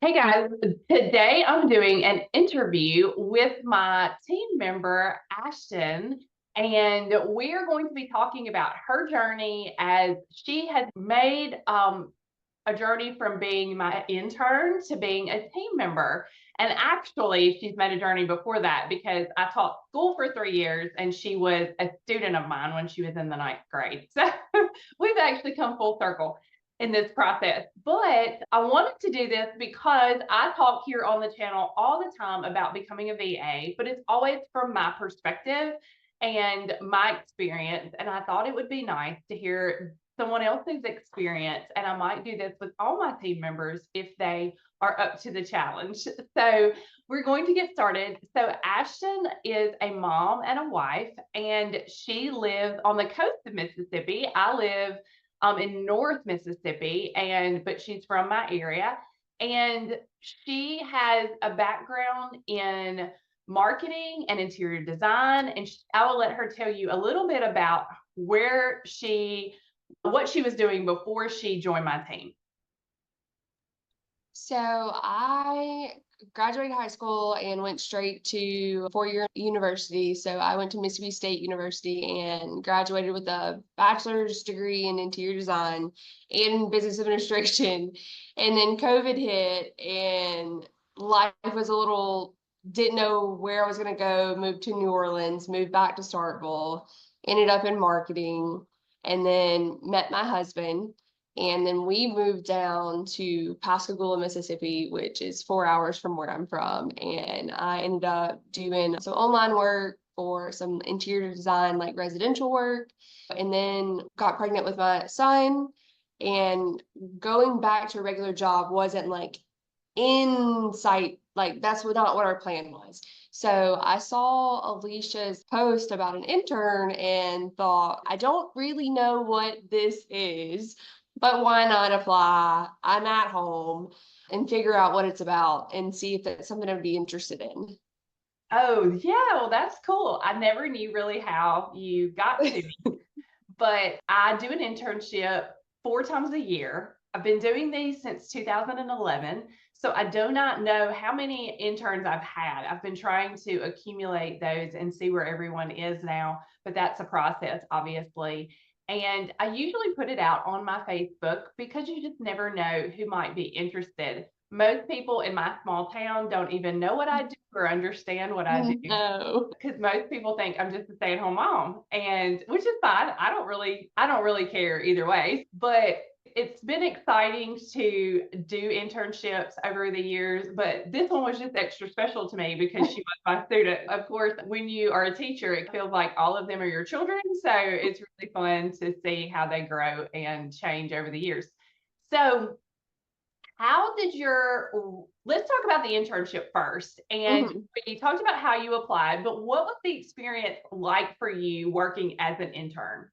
Hey guys, today I'm doing an interview with my team member, Ashtyn, and we're going to be talking about her journey as she has made a journey from being my intern to being a team member. And actually, she's made a journey before that because I taught school for 3 years and she was a student of mine when she was in the ninth grade. So we've actually come full circle in this process. But I wanted to do this because I talk here on the channel all the time about becoming a VA, but it's always from my perspective and my experience. And I thought it would be nice to hear someone else's experience. And I might do this with all my team members if they are up to the challenge. So we're going to get started. So Ashtyn is a mom and a wife, and she lives on the coast of Mississippi. I live in North Mississippi, but she's from my area, and she has a background in marketing and interior design. And I will let her tell you a little bit about what she was doing before she joined my team. So I graduated high school and went straight to four-year university. So I went to Mississippi State University and graduated with a bachelor's degree in interior design and business administration. And then COVID hit and life was didn't know where I was going to go, moved to New Orleans, moved back to Starkville, ended up in marketing, and then met my husband. And then we moved down to Pascagoula, Mississippi, which is 4 hours from where I'm from. And I ended up doing some online work for some interior design, like residential work, and then got pregnant with my son. And going back to a regular job wasn't like in sight. Like that's not what our plan was. So I saw Alicia's post about an intern and thought, I don't really know what this is, but why not apply? I'm at home and figure out what it's about and see if it's something I'd be interested in. Oh, yeah, well, that's cool. I never knew really how you got to me, but I do an internship 4 times a year. I've been doing these since 2011. So I do not know how many interns I've had. I've been trying to accumulate those and see where everyone is now, but that's a process, obviously. And I usually put it out on my Facebook because you just never know who might be interested. Most people in my small town don't even know what I do or understand what I do No. because most people think I'm just a stay-at-home mom, and which is fine. I don't really care either way. But it's been exciting to do internships over the years, but this one was just extra special to me because she was my student. Of course, when you are a teacher, it feels like all of them are your children. So it's really fun to see how they grow and change over the years. So how did your let's talk about the internship first. And Mhm. you talked about how you applied, but what was the experience like for you working as an intern?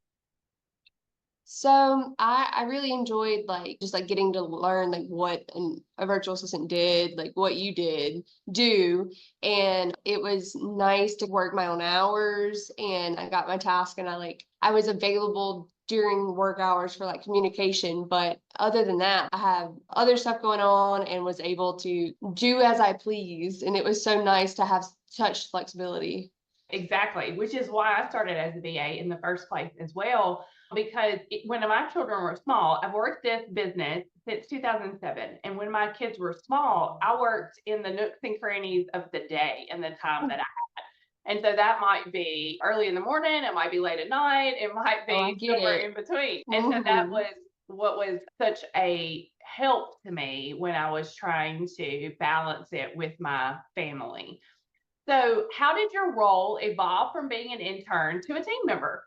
So I really enjoyed like just like getting to learn like what a virtual assistant did, like what you do. And it was nice to work my own hours and I got my task and I was available during work hours for like communication. But other than that, I have other stuff going on and was able to do as I pleased. And it was so nice to have such flexibility. Exactly, which is why I started as a VA in the first place as well. Because when my children were small, I've worked this business since 2007. And when my kids were small, I worked in the nooks and crannies of the day and the time that and so that might be early in the morning, it might be late at night, it might Oh, I be get somewhere it. in between. And so that Hmm. was what was such a help to me when I was trying to balance it with my family. So, how did your role evolve from being an intern to a team member?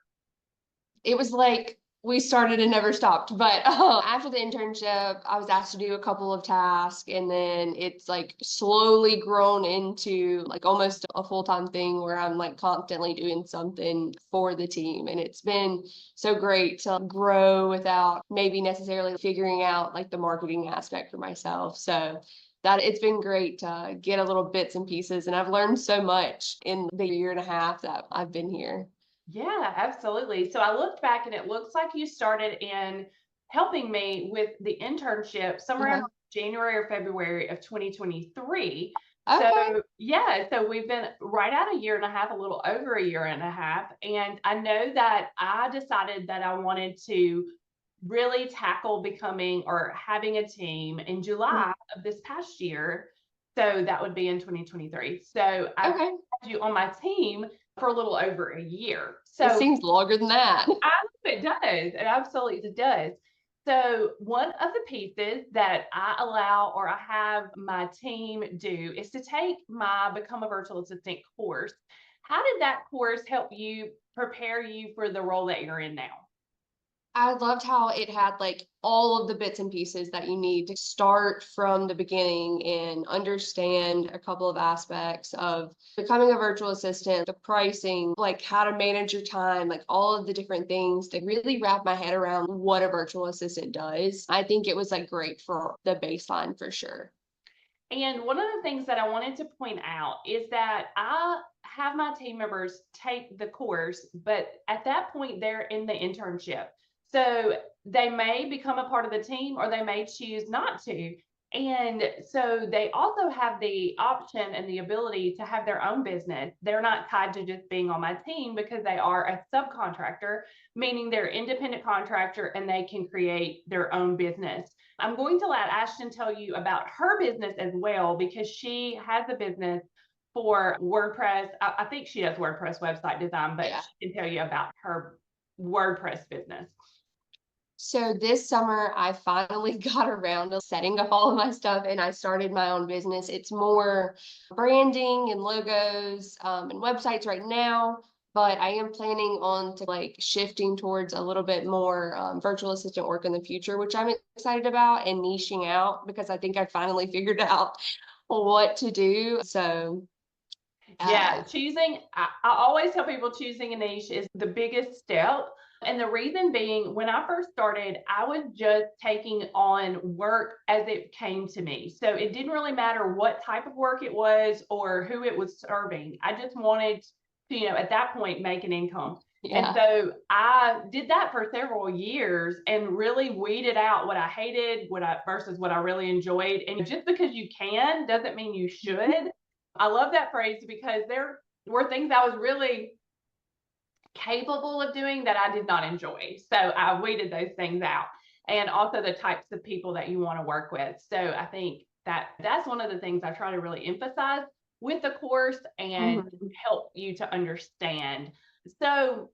It was like we started and never stopped. But after the internship, I was asked to do a couple of tasks, and then it's like slowly grown into like almost a full-time thing where I'm like constantly doing something for the team. And it's been so great to grow without maybe necessarily figuring out like the marketing aspect for myself. So that it's been great to get a little bits and pieces, and I've learned so much in the year and a half that I've been here. Yeah, absolutely. So I looked back and it looks like you started in helping me with the internship somewhere around Uh-huh. January or February of 2023. So Okay. yeah, so we've been right at a year and a half, a little over a year and a half. And I know that I decided that I wanted to really tackle becoming or having a team in July of this past year. So that would be in 2023. So I've Okay. had you on my team for a little over a year. It So seems longer than that. it does. It absolutely does. So one of the pieces that I allow or I have my team do is to take my Become a Virtual Assistant course. How did that course help you prepare you for the role that you're in now? I loved how it had like all of the bits and pieces that you need to start from the beginning and understand a couple of aspects of becoming a virtual assistant, the pricing, like how to manage your time, like all of the different things to really wrap my head around what a virtual assistant does. I think it was like great for the baseline for sure. And one of the things that I wanted to point out is that I have my team members take the course, but at that point, they're in the internship. So they may become a part of the team or they may choose not to. And so they also have the option and the ability to have their own business. They're not tied to just being on my team because they are a subcontractor, meaning they're independent contractor and they can create their own business. I'm going to let Ashtyn tell you about her business as well because she has a business for WordPress. I think she does WordPress website design, but Yeah. she can tell you about her WordPress business. So this summer, I finally got around to setting up all of my stuff and I started my own business. It's more branding and logos and websites right now, but I am planning on to like shifting towards a little bit more virtual assistant work in the future, which I'm excited about and niching out because I think I finally figured out what to do. So, Yeah, uh, I always tell people choosing a niche is the biggest step. And the reason being, when I first started, I was just taking on work as it came to me. So it didn't really matter what type of work it was or who it was serving. I just wanted to, at that point, make an income. And yeah. so I did that for several years and really weeded out what I hated, what I versus what I really enjoyed. And just because you can doesn't mean you should. I love that phrase because there were things I was really capable of doing that I did not enjoy. So I weeded those things out. And also the types of people that you want to work with. So I think that that's one of the things I try to really emphasize with the course and Mhm. help you to understand. So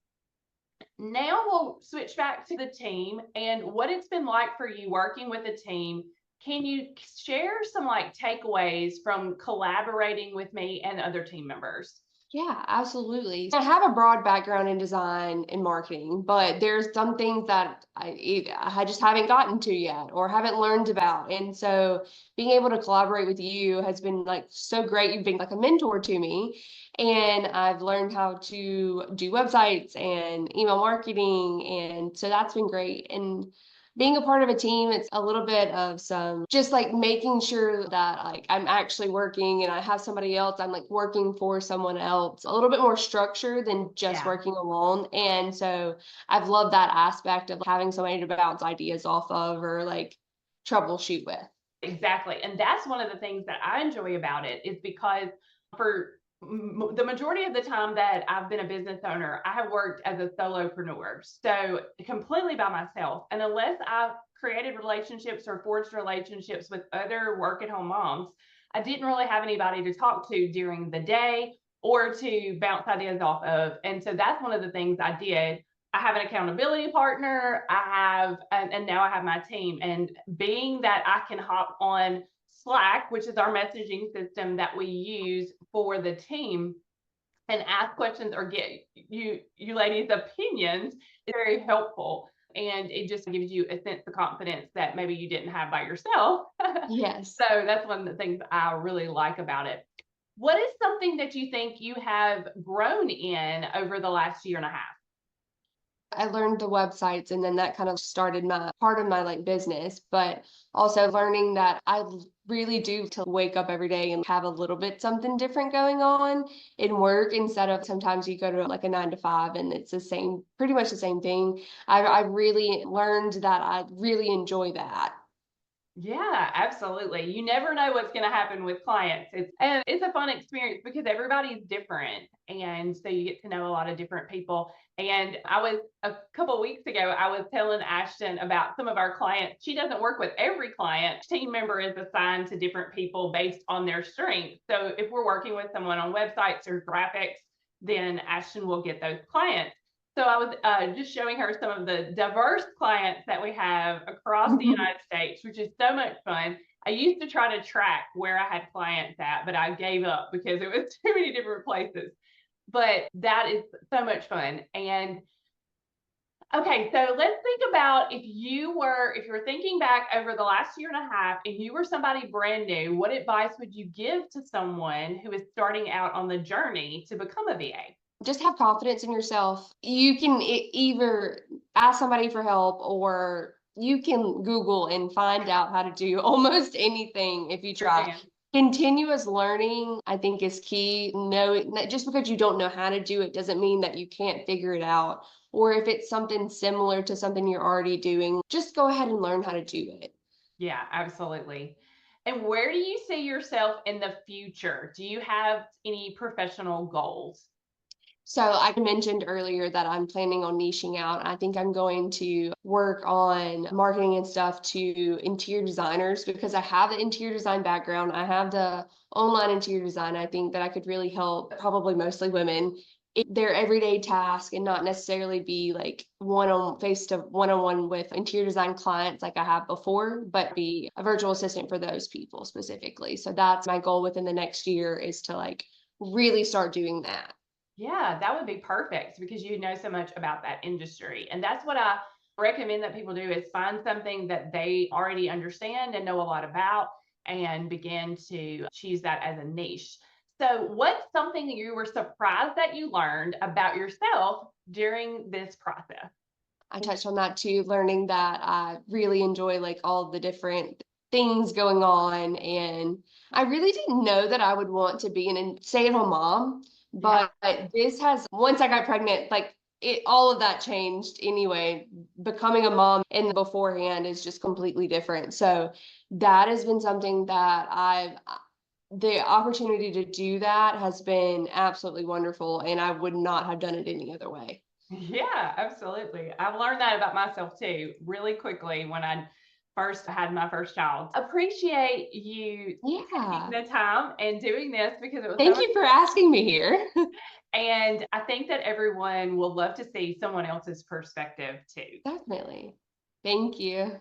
now we'll switch back to the team and what it's been like for you working with a team. Can you share some like takeaways from collaborating with me and other team members? Yeah, absolutely. I have a broad background in design and marketing, but there's some things that I just haven't gotten to yet or haven't learned about. And so being able to collaborate with you has been like so great. You've been like a mentor to me. And I've learned how to do websites and email marketing. And so that's been great. And being a part of a team, it's a little bit of some just like making sure that like I'm actually working and I have somebody else, I'm like working for someone else, a little bit more structure than just Yeah. working alone. And so I've loved that aspect of having somebody to bounce ideas off of or like troubleshoot with. Exactly. And that's one of the things that I enjoy about it is because for the majority of the time that I've been a business owner, I have worked as a solopreneur. So completely by myself. And unless I've created relationships or forged relationships with other work at home moms, I didn't really have anybody to talk to during the day or to bounce ideas off of. And so that's one of the things I did. I have an accountability partner. And now I have my team. And being that I can hop on Slack, which is our messaging system that we use for the team, and ask questions or get you ladies' opinions is very helpful. And it just gives you a sense of confidence that maybe you didn't have by yourself. Yes. So that's one of the things I really like about it. What is something that you think you have grown in over the last year and a half? I learned the websites and then that kind of started my part of my like business, but also learning that really do to wake up every day and have a little bit something different going on in work instead of sometimes you go to like a 9 to 5 and it's the same, pretty much the same thing. I really learned that I really enjoy that. Yeah, absolutely. You never know what's going to happen with clients. It's a fun experience because everybody's different, and so you get to know a lot of different people. And I was a couple of weeks ago, I was telling Ashtyn about some of our clients. She doesn't work with every client. Team member is assigned to different people based on their strengths. So if we're working with someone on websites or graphics, then Ashtyn will get those clients. So I was just showing her some of the diverse clients that we have across the United States, which is so much fun. I used to try to track where I had clients at, but I gave up because it was too many different places. But that is so much fun. And okay, so let's think about if you were thinking back over the last year and a half and you were somebody brand new, what advice would you give to someone who is starting out on the journey to become a VA? Just have confidence in yourself. You can either ask somebody for help or you can Google and find out how to do almost anything if you Sure try. can. Continuous learning, I think, is key. No, just because you don't know how to do it doesn't mean that you can't figure it out. Or if it's something similar to something you're already doing, just go ahead and learn how to do it. Yeah, absolutely. And where do you see yourself in the future? Do you have any professional goals? So I mentioned earlier that I'm planning on niching out. I think I'm going to work on marketing and stuff to interior designers because I have the interior design background. I have the online interior design. I think that I could really help probably mostly women their everyday task and not necessarily be like one on face to one on one with interior design clients like I have before, but be a virtual assistant for those people specifically. So that's my goal within the next year is to like really start doing that. Yeah, that would be perfect because you know so much about that industry. And that's what I recommend that people do is find something that they already understand and know a lot about and begin to choose that as a niche. So, what's something that you were surprised that you learned about yourself during this process? I touched on that too, learning that I really enjoy like all the different things going on. And I really didn't know that I would want to be an stay-at-home mom, Yeah. but this has, once I got pregnant, like all of that changed anyway. Becoming a mom and beforehand is just completely different. So that has been something that the opportunity to do that has been absolutely wonderful. And I would not have done it any other way. Yeah, absolutely. I've learned that about myself too, really quickly when I first had my first child. Appreciate you taking Yeah. the time and doing this because it was so Thank much you for asking me here. fun. And I think that everyone will love to see someone else's perspective too. Definitely. Thank you.